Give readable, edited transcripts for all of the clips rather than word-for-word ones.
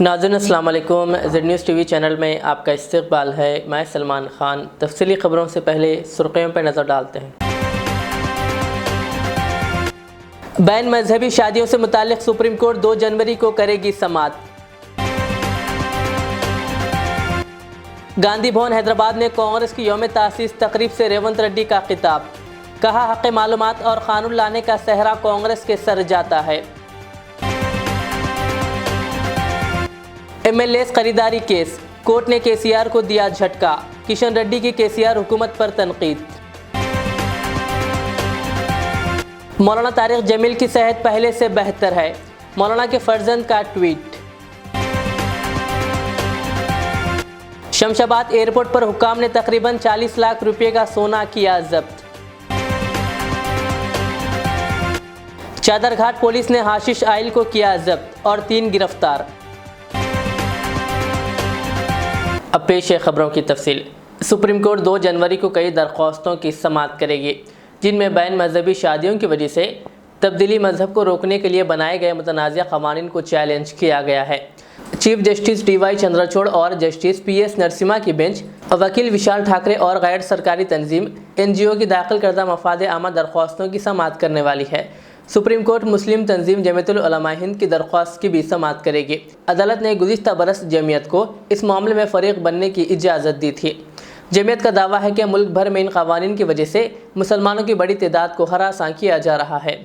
नाज़रीन अस्सलाम वालेकुम। ज़ेड न्यूज़ टीवी चैनल में आपका इस्तकबाल है। मैं सलमान ख़ान। तफसीली ख़बरों से पहले सुर्ख़ियों पर नज़र डालते हैं। बैन मजहबी शादियों से मुताल्लिक़ सुप्रीम कोर्ट 2 जनवरी को करेगी समाअत। गांधी भवन हैदराबाद में कांग्रेस की यौम तासीस तकरीब से रेवंत रेड्डी का खिताब। कहा, हक़ मालूमात और क़ानून लाने का सहरा कांग्रेस के सर जाता है। MLAs खरीदारी केस, कोर्ट ने KCR को दिया झटका। किशन रेड्डी की KCR हुकूमत पर तनकीद। मौलाना तारिक जमील की सेहत पहले से बेहतर है, मौलाना के फर्जंद का ट्वीट। शमशाबाद एयरपोर्ट पर हुक्काम ने तकरीबन 40 लाख रुपए का सोना किया जब्त। चादरघाट पुलिस ने हाशिश आइल को किया जब्त और 3 गिरफ्तार। अब पेश है खबरों की तफसील। सुप्रीम कोर्ट 2 जनवरी को कई दरख्वास्तों की समाअत करेगी, जिनमें बैन मजहबी शादियों की वजह से तब्दीली मजहब को रोकने के लिए बनाए गए मुतनाज़िया क़वानीन को चैलेंज किया गया है। चीफ जस्टिस DY चंद्रचूड़ और जस्टिस PS नरसिम्हा की बेंच वकील विशाल ठाकरे और गैर सरकारी तंजीम NGO की दाखिल करदा मफाद आमा दरख्वास्तों की समाअत करने वाली है। सुप्रीम कोर्ट मुस्लिम तंजीम जमीयतुल उलमा हिंद की दरख्वास्त की भी समाअत करेगी। अदालत ने गुज़िश्ता बरस जमीयत को इस मामले में फ़रीक बनने की इजाज़त दी थी। जमीयत का दावा है कि मुल्क भर में इन क़वानीन की वजह से मुसलमानों की बड़ी तादाद को हरासा किया जा रहा है।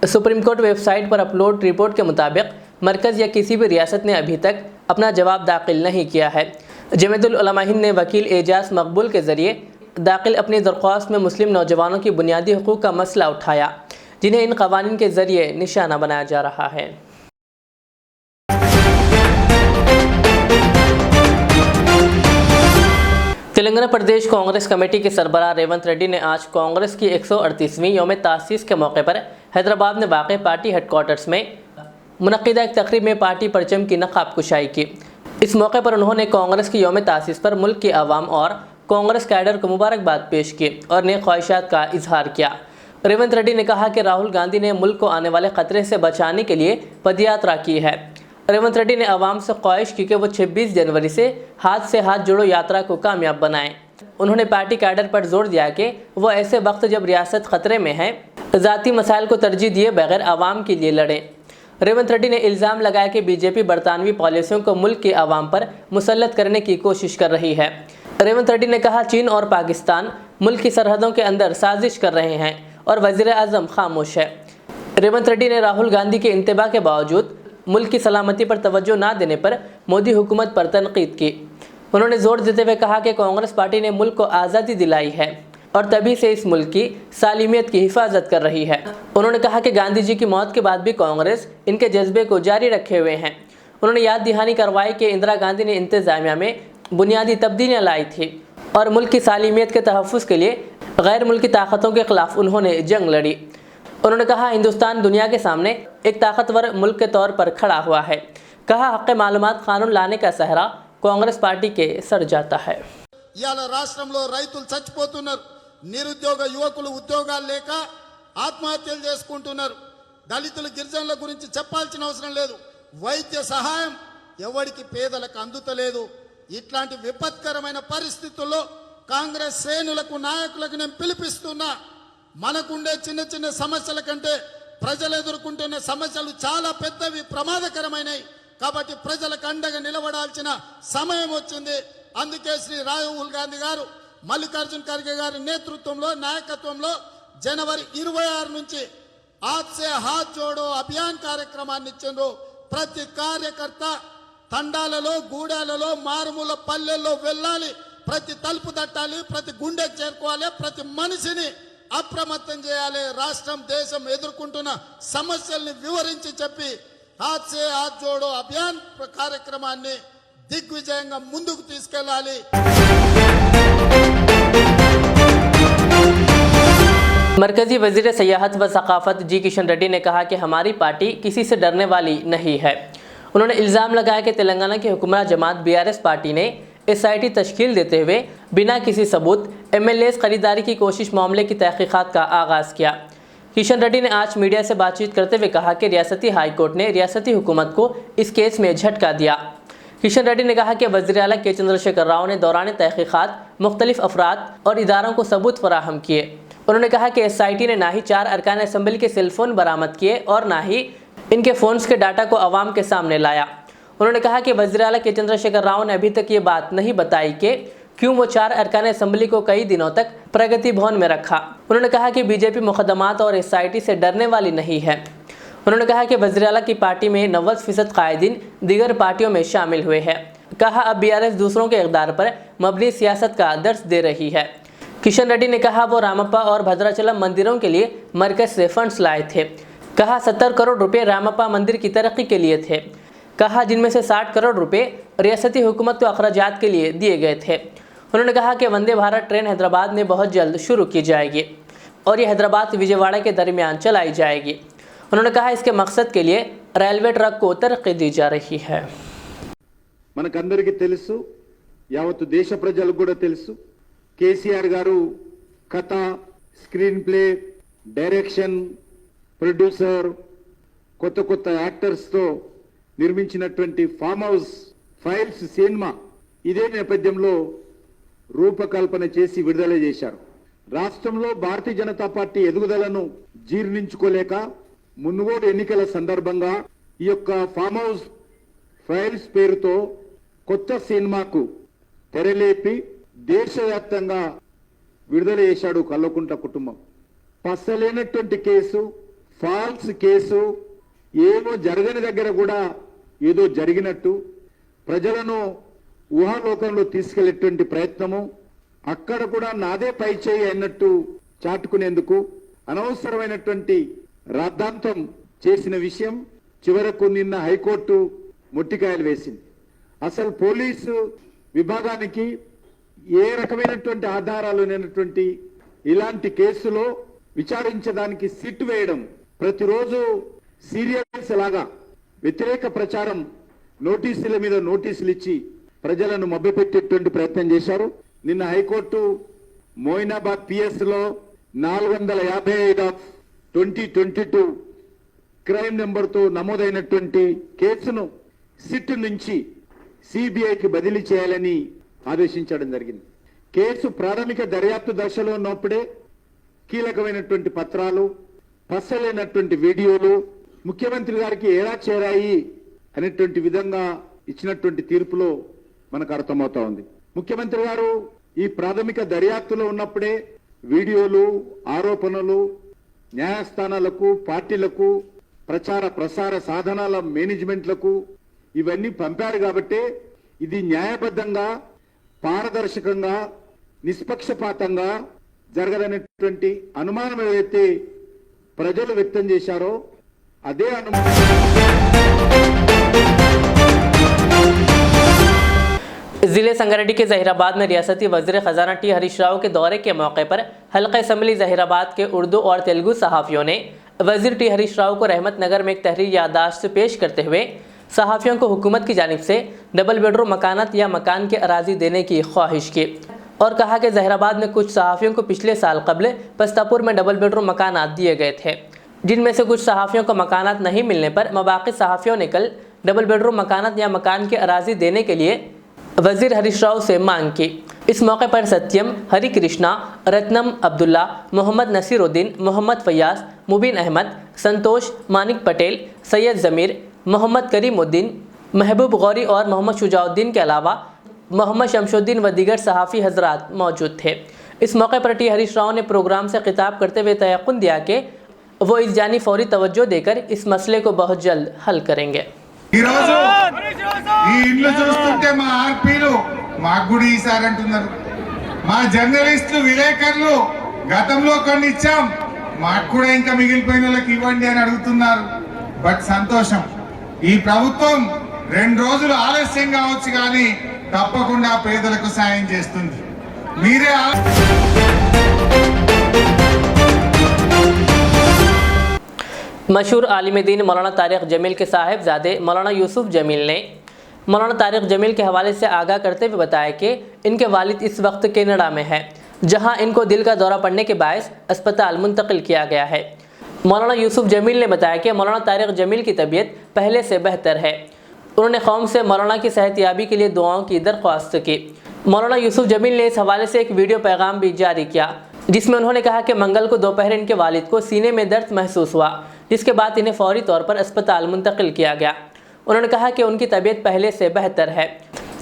सुप्रीम कोर्ट वेबसाइट पर अपलोड रिपोर्ट के मुताबिक मरकज़ या किसी भी रियासत ने अभी तक अपना जवाब दाखिल नहीं किया है। जमीयतुल उलमा हिंद ने वकील एजाज मकबूल के ज़रिए दाखिल अपनी दरख्वास्त में मुस्लिम नौजवानों की बुनियादी हुकूक़ का मसला उठाया, जिन्हें इन क़वानीन के ज़रिए निशाना बनाया जा रहा है। तेलंगाना प्रदेश कांग्रेस कमेटी के सरबराह रेवंत रेड्डी ने आज कांग्रेस की 138वीं यौम तासीस के मौके पर हैदराबाद में वाक़ पार्टी हेडक्वार्टर्स में मुनक़िदा एक तक़रीब में पार्टी परचम की नक़ाब कुशाई की। इस मौके पर उन्होंने कांग्रेस की यौम तासीस पर मुल्क के अवाम और कांग्रेस कैडर को मुबारकबाद पेश की और नेक ख्वाहिशात का इजहार किया। रेवंत रेड्डी ने कहा कि राहुल गांधी ने मुल्क को आने वाले ख़तरे से बचाने के लिए पदयात्रा की है। रेवंत रेड्डी ने आवाम से ख्वाहिश की कि वो 26 जनवरी से हाथ जोड़ो यात्रा को कामयाब बनाएं। उन्होंने पार्टी कैडर पर जोर दिया कि वो ऐसे वक्त जब रियासत ख़तरे में है ज़ाती मसाइल को तरजीह दिए बगैर आवाम के लिए लड़ें। रेवंत रेड्डी ने इल्ज़ाम लगाया कि BJP बरतानवी पॉलिसियों को मुल्क के अवाम पर मुसल्लत करने की कोशिश कर रही है। रेवंत रेड्डी ने कहा, चीन और पाकिस्तान मुल्क की सरहदों के अंदर साजिश कर रहे हैं और वज़ीर आज़म खामोश है। रेवंत रेड्डी ने राहुल गांधी के इंतबा के बावजूद मुल्क की सलामती पर तवज्जो ना देने पर मोदी हुकूमत पर तनकीद की। उन्होंने जोर देते हुए कहा कि कांग्रेस पार्टी ने मुल्क को आज़ादी दिलाई है और तभी से इस मुल्क की सालिमियत की हिफाजत कर रही है। उन्होंने कहा कि गांधी जी की मौत के बाद भी कांग्रेस इनके जज्बे को जारी रखे हुए हैं। उन्होंने याद दहानी करवाई कि इंदिरा गांधी ने इंतज़ामिया में बुनियादी तब्दीलियाँ लाई थी और मुल्क की सालिमियत के तहफ़्फ़ुज़ के लिए गैर मुल्की ताकतों के ख़िलाफ़ उन्होंने जंग लड़ी। उन्होंने कहा, हिंदुस्तान दुनिया के सामने एक ताकतवर मुल्क के तौर पर खड़ा हुआ है। कहा, हक़ मालूमात क़ानून लाने का सहरा कांग्रेस पार्टी के सर जाता है। రాష్ట్రంలో రైతులు చచ్చిపోతున్నారు, నిరుద్యోగ యువకులు ఉద్యోగాలు లేక ఆత్మహత్యలు చేసుకుంటున్నారు। దళితులు గిరిజనుల గురించి చెప్పాల్సిన అవసరం లేదు, వైద్య సహాయం ఎవరికి పేదలకు అందుతలేదు। ఇట్లాంటి విపత్కరమైన పరిస్థితుల్లో కాంగ్రెస్ శ్రేణులకు నాయకులకు నేను పిలుపిస్తున్నా, మనకుండే చిన్న చిన్న సమస్యల కంటే ప్రజలు ఎదుర్కొంటున్న సమస్యలు చాలా పెద్దవి, ప్రమాదకరమైనవి। కాబట్టి ప్రజలకు అండగా నిలబడాల్సిన సమయం వచ్చింది। అందుకే శ్రీ రాహుల్ గాంధీ గారు మల్లికార్జున్ ఖర్గే గారి నేతృత్వంలో నాయకత్వంలో జనవరి 26 నుంచి హాత్ సే హాత్ జోడో అభియాన్ కార్యక్రమాన్ని ఇచ్చిండ్రు। ప్రతి కార్యకర్త తండాలలో గూడాలలో మారుమూల పల్లెల్లో వెళ్ళాలి, ప్రతి తలుపు తట్టాలి, ప్రతి గుండెకు చేరుకోవాలి, ప్రతి మనిషిని అప్రమత్తం చేయాలి। రాష్ట్రం దేశం ఎదుర్కొంటున్న సమస్యల్ని వివరించి చెప్పి హాత్ సే హాత్ జోడో అభియాన్ కార్యక్రమాన్ని దిగ్విజయంగా ముందుకు తీసుకెళ్లాలి। मरकज़ी वज़ीर सयाहत व सकाफ़त जी किशन रेड्डी ने कहा कि हमारी पार्टी किसी से डरने वाली नहीं है। उन्होंने इल्ज़ाम लगाया कि तेलंगाना की हुक्मरान जमात BRS पार्टी ने SIT तश्कील देते हुए बिना किसी सबूत MLAs खरीदारी की कोशिश मामले की तहक़ीक़ात का आगाज़ किया। किशन रेड्डी ने आज मीडिया से बातचीत करते हुए कहा कि रियासती हाई कोर्ट ने रियासती हुकूमत को इस केस में झटका दिया। किशन रेड्डी ने कहा कि वज़ीर आला के चंद्रशेखर राव ने दौरान तहकीकात मुख्तलिफ अफराद और इदारों को सबूत फराहम किए। उन्होंने कहा कि SIT ने ना ही 4 अरकान असम्बली के सेलफोन बरामद किए और ना ही इनके फ़ोन्स के डाटा को अवाम के सामने लाया। उन्होंने कहा कि वज़ीर आला के चंद्रशेखर राव ने अभी तक ये बात नहीं बताई कि क्यों वो 4 अरकान असम्बली को कई दिनों तक प्रगति भवन में रखा। उन्होंने कहा कि BJP मुकदमात और SIT से डरने वाली नहीं है। उन्होंने कहा कि वज़ीर आला की पार्टी में 90% कायदीन दीगर पार्टियों में शामिल हुए हैं। कहा अब BRS दूसरों के इक़दार पर मबनी सियासत का दर्स दे रही है। किशन रेड्डी ने कहा वो रामप्पा और भद्राचलम मंदिरों के लिए मरकज से फंड्स लाए थे। कहा 70 करोड़ रुपए रामप्पा मंदिर की तरक्की के लिए थे। कहा जिनमें से 60 करोड़ रुपए रियासती हुकूमत को अखराजात के लिए दिए गए थे। उन्होंने कहा कि वंदे भारत ट्रेन हैदराबाद में बहुत जल्द शुरू की जाएगी और ये हैदराबाद विजयवाड़ा के दरमियान चलाई जाएगी। उन्होंने कहा इसके मकसद के लिए రైల్వే ట్రక్ को तरक्की दी जा रही है। మనకందరికీ తెలుసు, యావత్తు దేశ ప్రజలకు కూడా తెలుసు, కేసీఆర్ గారు కథ, స్క్రీన్ ప్లే, డైరెక్షన్, ప్రొడ్యూసర్, కొత్త కొత్త యాక్టర్స్ తో నిర్మించినటువంటి ఫామ్ హౌస్ ఫైల్స్ సినిమా ఇదే నేపథ్యంలో రూపకల్పన చేసి విడుదల చేశారు. రాష్ట్రంలో భారతీయ జనతా పార్టీ ఎదుగుదలను జీర్ణించుకోలేక మున్గోడు ఎన్నికల సందర్భంగా ఈ యొక్క ఫామ్ హౌస్ ఫైల్స్ పేరుతో కొత్త సినిమాకు తెరలేపి దేశవ్యాప్తంగా విడుదల చేశాడు కల్వకుంట కుటుంబం. పసలేనటువంటి కేసు, ఫాల్స్ కేసు, ఏమో జరగని దగ్గర కూడా ఏదో జరిగినట్టు ప్రజలను ఊహాలోకంలో తీసుకెళ్లేటువంటి ప్రయత్నము, అక్కడ కూడా నాదే పై చేయి అన్నట్టు చాటుకునేందుకు అనవసరమైనటువంటి రాద్ధాంతం చేసిన విషయం చివరకు నిన్న హైకోర్టు ముట్టికాయలు వేసింది. అసలు పోలీసు విభాగానికి ఏ రకమైనటువంటి ఆధారాలు లేనటువంటి ఇలాంటి కేసులో విచారించడానికి సిట్ వేయడం, ప్రతిరోజు సీరియల్స్ లాగా వ్యతిరేక ప్రచారం, నోటీసుల మీద నోటీసులు ఇచ్చి ప్రజలను మభ్యపెట్టేటువంటి ప్రయత్నం చేశారు. నిన్న హైకోర్టు మోయినాబాద్ PS లో 455 ఆఫ్ 2022 క్రైమ్ నెంబర్తో నమోదైనటువంటి కేసును సిట్ నుంచి CBIకి బదిలీ చేయాలని ఆదేశించడం జరిగింది. కేసు ప్రాథమిక దర్యాప్తు దశలో ఉన్నప్పుడే కీలకమైనటువంటి పత్రాలు, పసలేనటువంటి వీడియోలు ముఖ్యమంత్రి గారికి ఎలా చేరాయి అనేటువంటి విధంగా ఇచ్చినటువంటి తీర్పులో మనకు అర్థమవుతా ఉంది. ముఖ్యమంత్రి గారు ఈ ప్రాథమిక దర్యాప్తులో ఉన్నప్పుడే వీడియోలు, ఆరోపణలు న్యాయస్థానాలకు, పార్టీలకు, ప్రచార ప్రసార సాధనాల మేనేజ్మెంట్లకు ఇవన్నీ పంపారు. కాబట్టి ఇది న్యాయబద్ధంగా, పారదర్శకంగా, నిష్పక్షపాతంగా జరగదనేటువంటి అనుమానం ఏదైతే ప్రజలు వ్యక్తం చేశారో అదే అనుమానం जिले संगारेड्डी के जहीराबाद में रियासती वज़ीर ख़जाना T हरीश राव के दौरे के मौके पर हल्का असम्बली जहीराबाद के उर्दू और तेलुगु सहाफ़ियों ने वज़ीर T हरीश राव को रहमत नगर में एक तहरीर याददाश्त पेश करते हुए सहाफ़ियों को हुकूमत की जानिब से डबल बेडरूम मकानात या मकान के अराजी देने की ख्वाहिश की और कहा कि जहीराबाद में कुछ सहाफ़ियों को पिछले साल कबल पस्तापुर में डबल बेडरूम मकानात दिए गए थे, जिनमें से कुछ सहाफ़ियों को मकानात नहीं मिलने पर मबाक़ी सहाफ़ियों ने कल डबल बेडरूम मकानात या मकान के अराजी देने के लिए वज़ीर हरीश राव से मांग की। इस मौके पर सत्यम, हरि कृष्णा, रत्नम अब्दुल्ला, मोहम्मद नसीरुद्दीन, मोहम्मद फयाज, मुबीन अहमद, संतोष, मानिक पटेल, सैयद ज़मीर, मोहम्मद करीमुद्दीन, महबूब गौरी और मोहम्मद शुजाउद्दीन के अलावा मोहम्मद शमशुद्दीन व दीगर सहाफ़ी हजरात मौजूद थे। इस मौके पर T हरीश राव ने प्रोग्राम से खिताब करते हुए तयक़ुन दिया कि वो इस जानी फौरी तवज्जो देकर इस मसले को बहुत जल्द हल करेंगे। ఈ ఇల్లు చూస్తుంటే మా ఆర్పీలు మాకు కూడా ఈసారి అంటున్నారు. మా జర్నలిస్టులు, విలేకరులు గతంలో కొన్ని ఇచ్చాం, మాకు కూడా ఇంకా మిగిలిపోయిన వాళ్ళకి ఇవ్వండి అని అడుగుతున్నారు. బట్ సంతోషం, ఈ ప్రభుత్వం 2 రోజులు ఆలస్యం కావచ్చు కానీ తప్పకుండా పేదలకు సాయం చేస్తుంది. మీరే मशहूर आलिम दीन मौलाना तारिक जमील के साहिबजादे मौलाना यूसुफ जमील ने मौलाना तारिक जमील के हवाले से आगाह करते हुए बताया कि इनके वालिद इस वक्त कनाडा में है, जहां इनको दिल का दौरा पड़ने के बायस अस्पताल मुंतकिल किया गया है। मौलाना यूसुफ जमील ने बताया कि मौलाना तारिक जमील की तबीयत पहले से बेहतर है। उन्होंने कौम से मौलाना की सेहतयाबी के लिए दुआओं की दरख्वास्त की। मौलाना यूसुफ जमील ने इस हवाले से एक वीडियो पैगाम भी जारी किया, जिसमें उन्होंने कहा कि मंगल को दोपहर इनके वालिद को सीने में दर्द महसूस हुआ, जिसके बाद इन्हें फौरी तौर पर अस्पताल मुंतकिल किया गया। उन्होंने कहा कि उनकी तबीयत पहले से बेहतर है।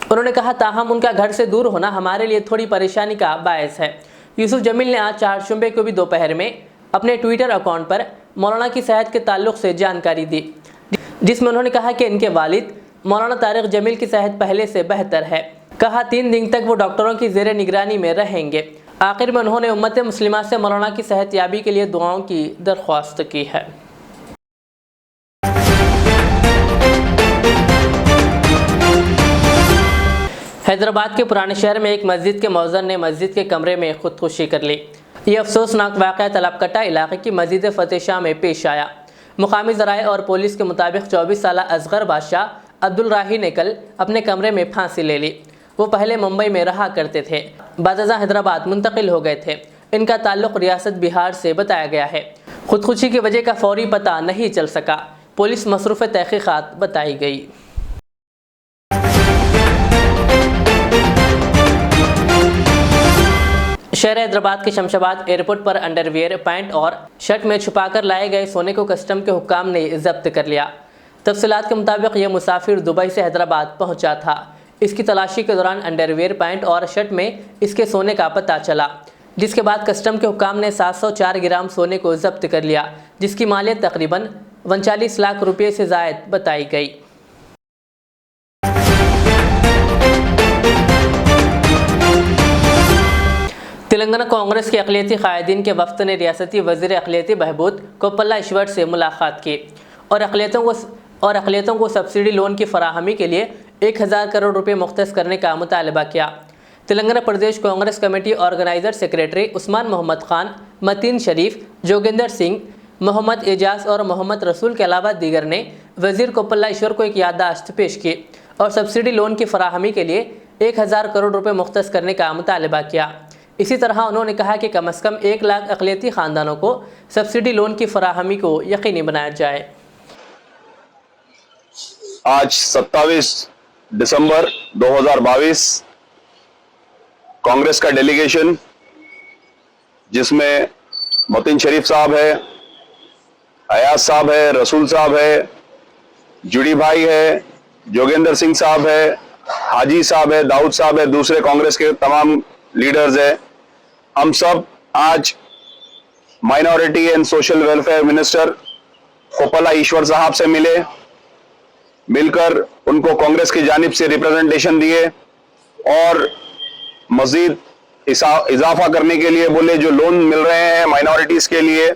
उन्होंने कहा ताहम उनका घर से दूर होना हमारे लिए थोड़ी परेशानी का बायस है। यूसुफ जमील ने आज 4 जुम्मे को भी दोपहर में अपने ट्विटर अकाउंट पर मौलाना की सेहत के ताल्लुक से जानकारी दी, जिसमें उन्होंने कहा कि इनके वालिद मौलाना तारिक जमील की सेहत पहले से बेहतर है। कहा 3 दिन तक वो डॉक्टरों की ज़ेरे निगरानी में रहेंगे। आखिर में उन्होंने उम्मत मुस्लिमा से मौलाना की सेहतयाबी के लिए दुआओं की दरख्वास्त की है। हैदराबाद के पुराने शहर में एक मस्जिद के मौज़न ने मस्जिद के कमरे में खुदकुशी कर ली। ये अफसोसनाक वाक़या तलबकट्टा इलाके की मस्जिद फ़तेह शाह में पेश आया। मुकामी ज़राए और पुलिस के मुताबिक 24 साला असगर बादशाह अब्दुल राही ने कल अपने कमरे में फांसी ले ली। वो पहले मुंबई में रहा करते थे, बादशाह हैदराबाद मुंतकिल हो गए थे। इनका ताल्लुक़ रियासत बिहार से बताया गया है। खुदकुशी की वजह का फौरी पता नहीं चल सका। पुलिस मसरूफ़ तहक़ीक़ात बताई गई। शहर हैदराबाद के शमशाबाद एयरपोर्ट पर अंडरवियर, पैंट और शर्ट में छुपाकर लाए गए सोने को कस्टम के हुक्काम ने जब्त कर लिया। तफसीलात के मुताबिक यह मुसाफिर दुबई से हैदराबाद पहुंचा था। इसकी तलाशी के दौरान अंडरवियर, पैंट और शर्ट में इसके सोने का पता चला, जिसके बाद कस्टम के हुक्काम ने 704 ग्राम सोने को जब्त कर लिया, जिसकी मालियत तकरीबन 39 लाख रुपये से ज़ायद बताई गई। तेलंगाना कांग्रेस के अक़लियती क़ायदीन के वफ़द ने रियासती वज़ीर अक़लियती बहबूद कोप्पला ईश्वर से मुलाकात की और अक़लियतों को सब्सिडी लोन की फराहमी के लिए 1000 करोड़ रुपये मुख्तस करने का मुतालबा किया। Telangana Pradesh Congress committee organiser secretary Usman Mohammed Khan, Mateen Sharif, Joginder Singh, Mohammed Ejaz और मोहम्मद रसूल के अलावा दीगर ने वज़ीर कोप्पला ईश्वर को एक याददाश्त पेश की और सब्सिडी लोन की फराहमी के लिए 1000 करोड़ रुपये मुख्तस करने का मुतालबा किया। इसी तरह उन्होंने कहा कि कम से कम 1 लाख अक़लियती ख़ानदानों को सब्सिडी लोन की फराहमी को यकीनी बनाया जाए। आज 27 दिसंबर 2022 कांग्रेस का डेलीगेशन, जिसमें मतीन शरीफ साहब है, अयाज साहब है, रसूल साहब है, जुड़ी भाई है, जोगेंद्र सिंह साहब है, हाजी साहब है, दाऊद साहब है, दूसरे कांग्रेस के तमाम लीडर्स है, हम सब आज minority and social welfare minister Koppula Eshwar साहब से मिलकर उनको कांग्रेस की जानिब से रिप्रेजेंटेशन दिए और मजीद इजाफा करने के लिए बोले, जो लोन मिल रहे हैं माइनॉरिटीज के लिए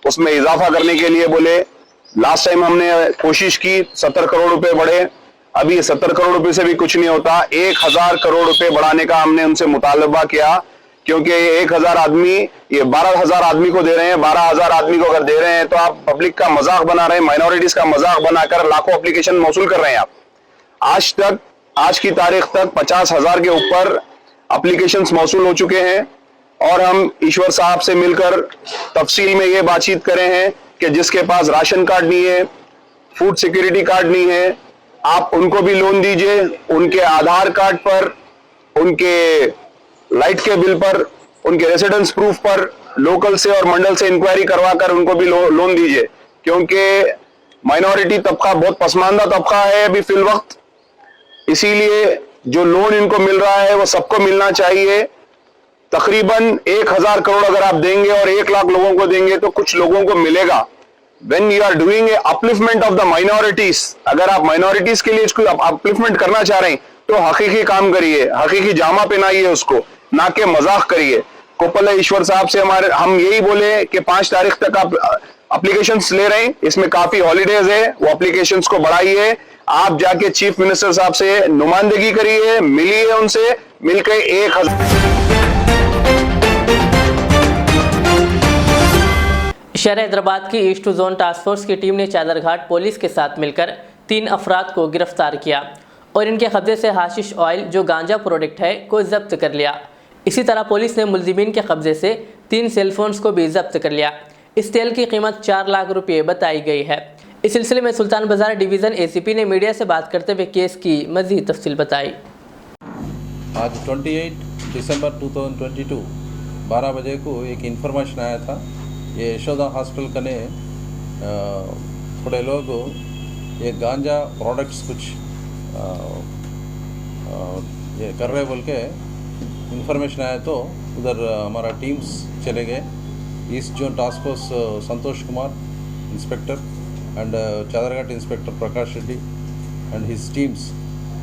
उसमें इजाफा करने के लिए बोले। लास्ट टाइम हमने कोशिश की 70 करोड़ रुपए बढ़े, अभी 70 करोड़ रुपए से भी कुछ नहीं होता, 1000 करोड़ रुपए बढ़ाने का हमने उनसे मुतालबा किया, क्योंकि 1000 आदमी ये 12000 आदमी को दे रहे हैं। 12000 आदमी को अगर दे रहे हैं तो आप पब्लिक का मजाक बना रहे हैं, माइनॉरिटीज का मजाक बनाकर लाखों एप्लीकेशन मौसूल कर रहे हैं आप। आज की तारीख तक 50,000 के ऊपर एप्लीकेशंस मौसूल हो चुके हैं और हम ईश्वर साहब से मिलकर तफसील में ये बातचीत करें हैं कि जिसके पास राशन कार्ड नहीं है, फूड सिक्योरिटी कार्ड नहीं है, आप उनको भी लोन दीजिए। उनके आधार कार्ड पर, उनके लाइट के बिल पर, उनके रेसिडेंस प्रूफ पर लोकल से और मंडल से इंक्वायरी करवाकर उनको भी लोन दीजिए, क्योंकि माइनॉरिटी तबका बहुत पसमानदा तबका है अभी फिल वक्त। इसीलिए जो लोन इनको मिल रहा है वो सबको मिलना चाहिए। तकरीबन 1000 करोड़ अगर आप देंगे और 1 लाख लोगों को देंगे तो कुछ लोगों को मिलेगा। When you are doing a upliftment of the minorities, अगर आप माइनॉरिटीज के लिए इसको अपलिफ्टमेंट करना चाह रहे हैं तो हकीकी काम करिए, हकीकी जामा पहनाइए उसको, ना कि मजाक करिए। कोप्पला ईश्वर साहब से हम यही बोले कि 5 तारीख तक आप एप्लीकेशंस ले रहे हैं, इसमें काफी हॉलीडेज है, वो एप्लीकेशंस को बढ़ाइए। आप जाके चीफ मिनिस्टर साहब से नुमाइंदगी करिए, मिलिए उनसे, मिलकर 1000। शहर हैदराबाद की ईस्ट जोन टास्क फोर्स की टीम ने चादरघाट पुलिस के साथ मिलकर 3 अफराद को गिरफ्तार किया और इनके कब्जे से हाशिश ऑयल, जो गांजा प्रोडक्ट है, को जब्त कर लिया। इसी तरह पुलिस ने मुलजिमीन के कब्जे से 3 सेलफोन्स को भी जब्त कर लिया। इस तेल की कीमत 4 लाख रुपये बताई गई है। इस सिलसिले में सुल्तान बाजार डिवीज़न एसीपी ने मीडिया से बात करते हुए केस की मज़ीद तफसील बताई। आज 28 दिसंबर 2022 12 बजे को एक इन्फॉर्मेशन आया था। ये यशोदा हॉस्पिटल कने थोड़े लोग ये गांजा प्रोडक्ट्स कुछ ये कर रहे बोल के इन्फॉर्मेशन आया, तो उधर हमारा टीम्स चले गए। East zone task force Santosh Kumar inspector and Chadarghat inspector Prakash Reddy and his teams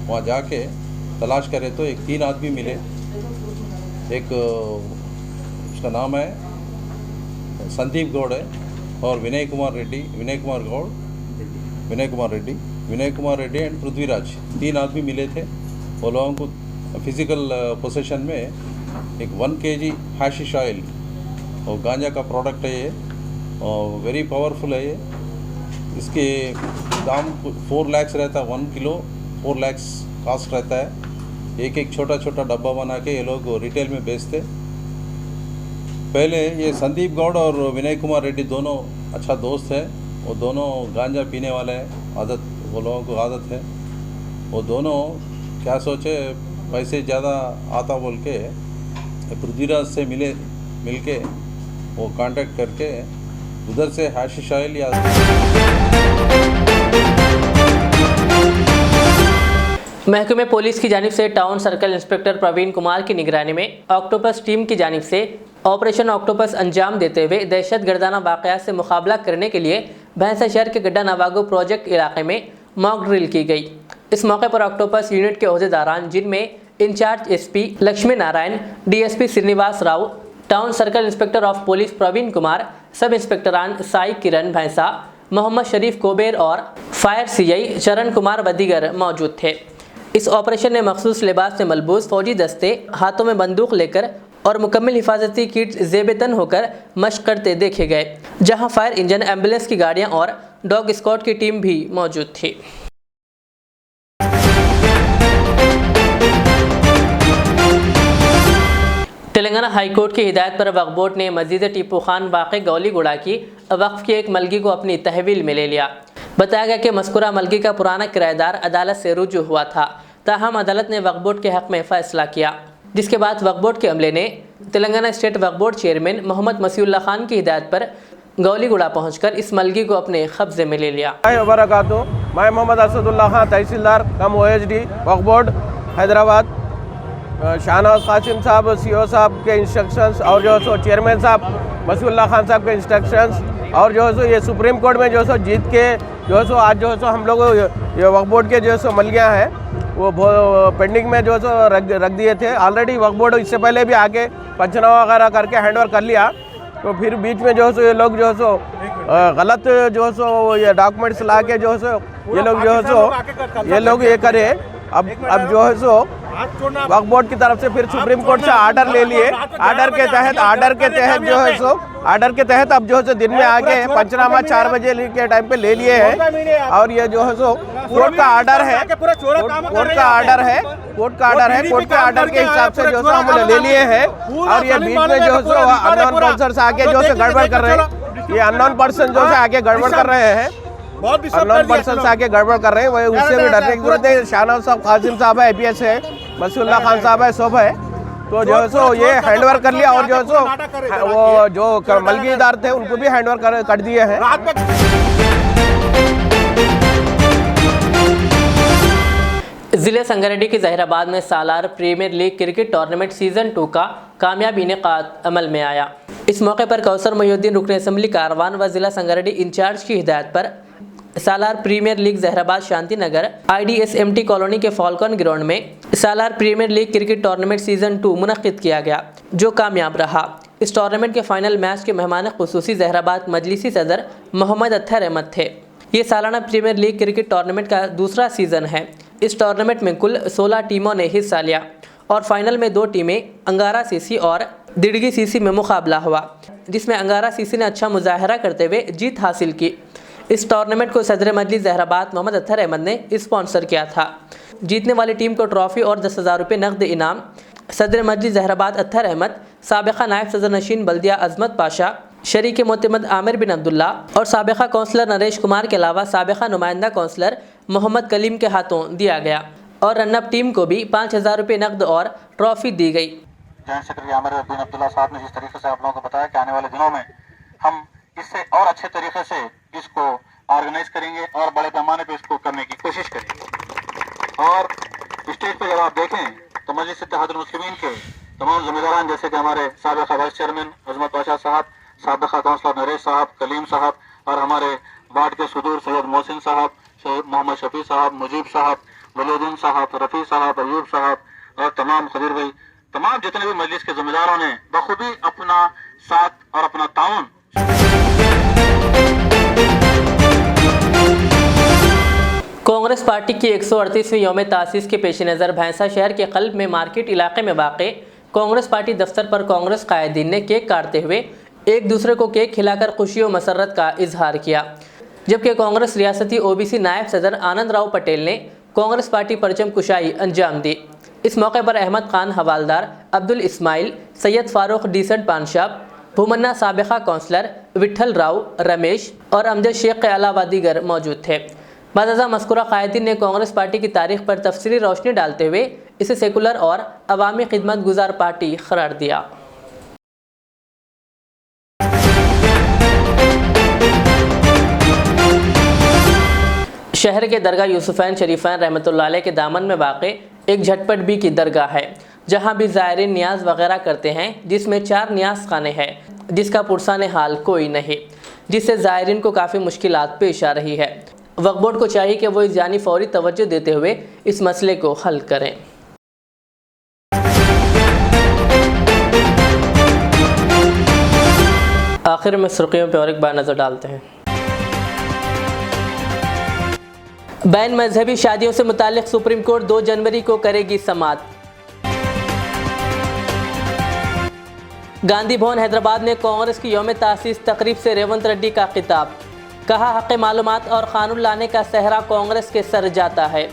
वहाँ जाके तलाश करे तो एक 3 आदमी मिले। एक उसका नाम है संदीप गौड़ है और विनय कुमार रेड्डी एंड पृथ्वीराज, 3 आदमी मिले थे। वो लोगों को फिजिकल पोसेशन में एक 1 kg हैशिश ऑयल और गांजा का प्रोडक्ट है ये, और वेरी पावरफुल है ये। इसके दाम 4 लाख रहता है, 1 किलो 4 लाख कास्ट रहता है। एक छोटा छोटा डब्बा बना के ये लोग रिटेल में बेचते। पहले ये संदीप गौड़ और विनय कुमार रेड्डी दोनों अच्छा दोस्त है। वो दोनों गांजा पीने वाले हैं, आदत वो लोगों को आदत है। वो दोनों क्या सोचे, पैसे ज़्यादा आता बोल के पृथ्वीराज से मिल के वो कांटेक्ट करके उधर से हैशिश ऑयल या महकमे पुलिस की जानिब से town circle inspector Praveen Kumar की निगरानी में ऑक्टोपस टीम की जानिब से ऑपरेशन ऑक्टोपस अंजाम देते हुए दहशतगर्दाना वाक़यात से मुकाबला करने के लिए भैंसा शहर के गड्ढा नवागो प्रोजेक्ट इलाके में मॉक ड्रिल की गई। इस मौके पर ऑक्टोपस यूनिट के ओहदेदारान, जिनमें in-charge SP Lakshmi Narayan, DSP Srinivas Rao, town circle inspector of police Praveen Kumar, सब इंस्पेक्टरान साई किरण भैंसा, मोहम्मद शरीफ कोबेर और फायर सीआई चरण कुमार व दीगर मौजूद थे। इस ऑपरेशन में मखसूस लिबास में मलबूस फौजी दस्ते हाथों में बंदूक लेकर और मुकम्मल हिफाजती किट ज़ेब-ए-तन होकर मशक करते देखे गए, जहां फायर इंजन, एम्बुलेंस की गाड़ियां और डॉग स्क्वाड की टीम भी मौजूद थी। तेलंगाना हाईकोर्ट की हिदायत पर वक्फ बोर्ड ने मस्जिद टीपू खान वाक़े गौलीगुड़ा की वक्फ की एक मलगी को अपनी तहवील में ले लिया। बताया गया कि मज़कूरा मलगी का पुराना किराएदार अदालत से रुजू हुआ था, ताहम अदालत ने वक्फ बोर्ड के हक़ में फ़ैसला किया, जिसके बाद वक्फ बोर्ड के अमले ने तेलंगाना स्टेट वक्फ बोर्ड चेयरमैन मोहम्मद मसीउल्लाह खान की हिदायत पर गौलीगुड़ा पहुँचकर इस मलगी को अपने कब्जे में ले लिया। मैं मोहम्मद असदुल्ला खान, तहसीलदार कम OHD वक्फ बोर्ड हैदराबाद। शाहनवाज कासिम साहब CO साहब के इंस्ट्रक्शंस और जो सो चेयरमैन साहब मसीउल्लाह खान साहब के इंस्ट्रक्शंस और जो सो ये सुप्रीम कोर्ट में जो सो जीत के जो सो आज जो सो हम लोग ये वक्फ बोर्ड के जो सो मलगियाँ हैं वो पेंडिंग में जो सो रख दिए थे। ऑलरेडी वक्फ बोर्ड इससे पहले भी आके पंचनामा वगैरह करके हैंडओवर कर लिया, तो फिर बीच में जो सो ये लोग जो सो गलत जो सो ये डॉक्यूमेंट्स ला के जो सो ये लोग ये करे। अब जो है सो वक्फ बोर्ड की तरफ से फिर सुप्रीम कोर्ट से आर्डर ले लिए। आर्डर के तहत जो है सो अब जो है सो दिन में आके पंचनामा 4 बजे के टाइम पे ले लिए हैं। और ये जो है सो कोर्ट का आर्डर है, कोर्ट के आर्डर के हिसाब से जो है हम ले लिए हैं। और ये बीच में जो है सो अननोन पर्सन आके जो है गड़बड़ कर रहे हैं, ये अननोन पर्सन जो है आके गड़बड़ कर रहे हैं, अननोन पर्सन आके गड़बड़ कर रहे हैं। वही उससे भी डरने की जरूरत है। शाहनवाज साहब, कासिम साहब है, IPS है, मसीउल्लाह खान साहब है, सब है। तो जो है सो ये हैंडओवर कर लिया और जो है सो वो जो मलगीदार थे उनको भी हैंडओवर कर दिए हैं। ज़िले संगारेड्डी के जहीराबाद में Salar premier league cricket tournament season 2 का कामयाबी इनेकाद अमल में आया। इस मौके पर कौसर मोहिउद्दीन रुकन असम्बली कारवान व ज़िला संगारेड्डी इंचार्ज की हिदायत पर Salar premier league Zaheerabad Shanti Nagar IDSMT colony के फॉल्कन ग्राउंड में Salar premier league cricket tournament season 2 मुनक़्क़िद किया गया, जो कामयाब रहा। इस टूर्नामेंट के फाइनल मैच के मेहमान ख़ुसूसी जहीराबाद मजलिसी सदर मोहम्मद अत्तर अहमद थे। ये सालाना प्रीमियर लीग क्रिकेट टूर्नामेंट का दूसरा सीज़न है। इस टूर्नामेंट में कुल 16 टीमों ने हिस्सा लिया और फाइनल में 2 टीमें अंगारा सीसी और दिड़गी सीसी में मुकाबला हुआ, जिसमें अंगारा सीसी ने अच्छा मुजाहरा करते हुए जीत हासिल की। इस टूर्नामेंट को सदर मजलिस जहीराबाद मोहम्मद अत्तर अहमद ने स्पॉन्सर किया था। जीतने वाली टीम को ट्रॉफी और 10,000 रुपये नकद इनाम सदर मजलिस जहीराबाद अत्तर अहमद, साबिक़ा नायब सदर नशीन बल्दिया अजमत पाशा शरीक मोतमद आमिर बिन अब्दुल्ला और साबिका काउंसलर नरेश कुमार के अलावा साबिका नुमाइंदा काउंसलर मोहम्मद कलीम के हाथों दिया गया और रनअप टीम को भी 5,000 रुपये नकद और ट्रॉफी दी गई। जॉइंट सेक्रेटरी आमिर बिन अब्दुल्ला साहब ने जिस तरीके से आप लोगों को बताया कि आने वाले दिनों में हम इससे और अच्छे तरीके से इसको ऑर्गेनाइज करेंगे और बड़े पैमाने पे इसको करने की कोशिश करेंगे। और स्टेज पे जब आप देखें तो मजलिस इत्तेहादुल मुस्लिमीन के तमाम जिम्मेदारान जैसे कि हमारे साबिका वाइस चेयरमैन अजमत पाशा साहब, साबिका काउंसलर नरेश साहब, कलीम साहब और हमारे वार्ड के सदूर सैयद मोहसिन साहब, सैयद मोहम्मद शफी साहब, मुजीब साहब, वलीउद्दीन साहब, रफ़ी साहब, अयूब साहब और तमाम खदीर भाई, तमाम जितने भी मजलिस के जिम्मेदारों ने बखूबी अपना साथ और अपना ताउन। कांग्रेस पार्टी की 138वीं यौम तासीस के पेश नज़र भैंसा शहर के क़ल्ब में मार्केट इलाके में वाक़े कांग्रेस पार्टी दफ्तर पर कांग्रेस कायदीन ने केक काटते हुए एक दूसरे को केक खिलाकर खुशी और मसरत का इजहार किया, जबकि कांग्रेस रियासती ओबीसी नायब सदर आनंद राव पटेल ने कांग्रेस पार्टी परचम कुशाई अंजाम दी। इस मौके पर अहमद खान हवालदार, अब्दुल इस्माइल, सैयद फारूक डीसेंट पानशाब, भूमन्ना साबिका काउंसलर, विठल राव, रमेश और अमजद शेख के अलावा दीगर मौजूद थे। बाज़ मज़कूरा कायदीन ने कांग्रेस पार्टी की तारीख पर तफसीली रोशनी डालते हुए इसे सेकुलर और अवामी खिदमत गुजार पार्टी करार दिया। शहर के दरगाह यूसुफैन शरीफैन रहमतुल्लाह अलैह के दामन में वाक़े एक झटपट बी की दरगाह है, जहां भी ज़ायरीन नियाज वगैरह करते हैं, जिसमें 4 नियाज खाने हैं, जिसका पुरसाने हाल कोई नहीं, जिससे ज़ायरीन को काफ़ी मुश्किलात पेश आ रही है। वक्फ बोर्ड को चाहिए कि वो इस जानी फौरी तवज्जो देते हुए इस मसले को हल करें। आखिर में सुर्खियों पर और एक बार नज़र डालते हैं। बैन मजहबी शादियों से मुतालिक सुप्रीम कोर्ट 2 जनवरी को करेगी समाअत। गांधी भवन हैदराबाद में कांग्रेस की यौम तासीस तकरीब से रेवंत रेड्डी का खिताब, कहा हक़ मालूमात और कानून लाने का सहरा कांग्रेस के सर जाता है।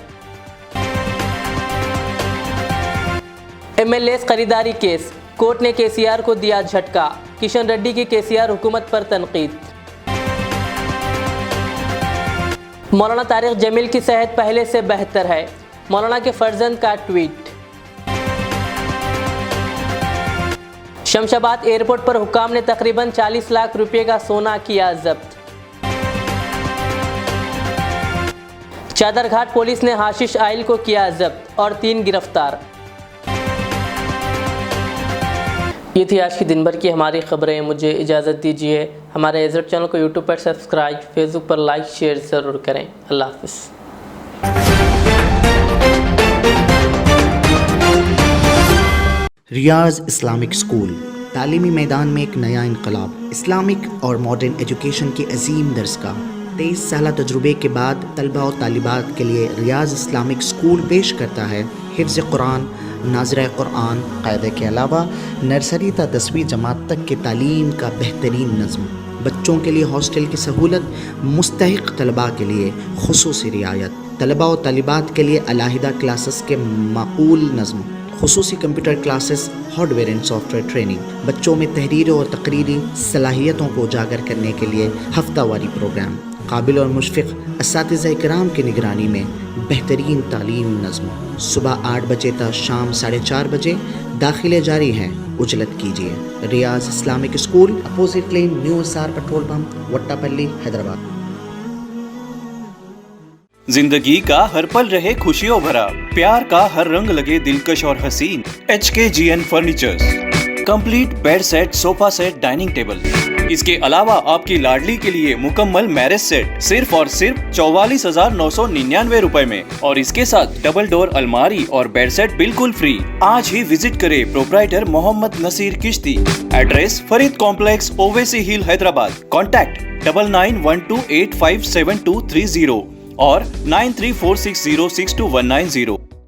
एमएलए खरीदारी केस, कोर्ट ने केसीआर को दिया झटका, किशन रेड्डी की केसीआर हुकूमत पर तनकीद। मौलाना तारिक जमील की सेहत पहले से बेहतर है, मौलाना के फर्जंद का ट्वीट। शमशाबाद एयरपोर्ट पर हुक्काम ने तकरीबन 40 लाख रुपए का सोना किया जब्त। चादरघाट पुलिस ने हाशिश आइल को किया जब्त और 3 गिरफ्तार। ये थी आज की दिन भर की हमारी खबरें। मुझे इजाज़त दीजिए। हमारे एजट चैनल को यूट्यूब पर सब्सक्राइब, फेसबुक पर लाइक शेयर ज़रूर करें। अल्लाह हाफ़िज़। रियाज इस्लामिक स्कूल तालीमी मैदान में एक नया इनकलाब, इस्लामिक और मॉडर्न एजुकेशन की अजीम दरसगाह। 23 साल तजुर्बे के बाद तलबा और तालिबात के लिए रियाज इस्लामिक स्कूल पेश करता है हिफ्ज़ कुरान, नाज़िरा कुरान क़ायदे के अलावा नर्सरी ta 10वीं जमात तक की तालीम का बेहतरीन नज़्म। बच्चों के लिए हॉस्टल की सहूलत, मुस्तहिक़ तलबा के लिए खुसूसी रियायत, तलबा और तालिबात के लिए अलहदा क्लासेस के माकूल नज़्म, खुसूसी computer classes, hardware and software training, बच्चों में तहरीरी और तकरीरी सलाहियतों को उजागर करने के लिए हफ्तावारी प्रोग्राम, काबिल और मुशफ़िक़ असातिज़ा इकराम की निगरानी में बेहतरीन तालीम नज़्म। सुबह 8 बजे तक शाम 4:30 बजे दाखिले जारी हैं, उजलत कीजिए। Riyaz Islamic school, opposite lane, new SR petrol pump, Wattepally, Hyderabad. जिंदगी का हर पल रहे खुशियों भरा, प्यार का हर रंग लगे दिलकश और हसीन। HKGN furnitures, complete bed set, sofa set, dining table. इसके अलावा आपकी लाडली के लिए मुकम्मल मैरिज सेट सिर्फ और सिर्फ 44,999 रुपए में, और इसके साथ डबल डोर अलमारी और बेड सेट बिल्कुल फ्री। आज ही विजिट करें प्रोप्राइटर मोहम्मद नसीर किश्ती। एड्रेस फरीद कॉम्प्लेक्स, ओवैसी हिल, हैदराबाद। कॉन्टैक्ट 9912857230 और 9346062190।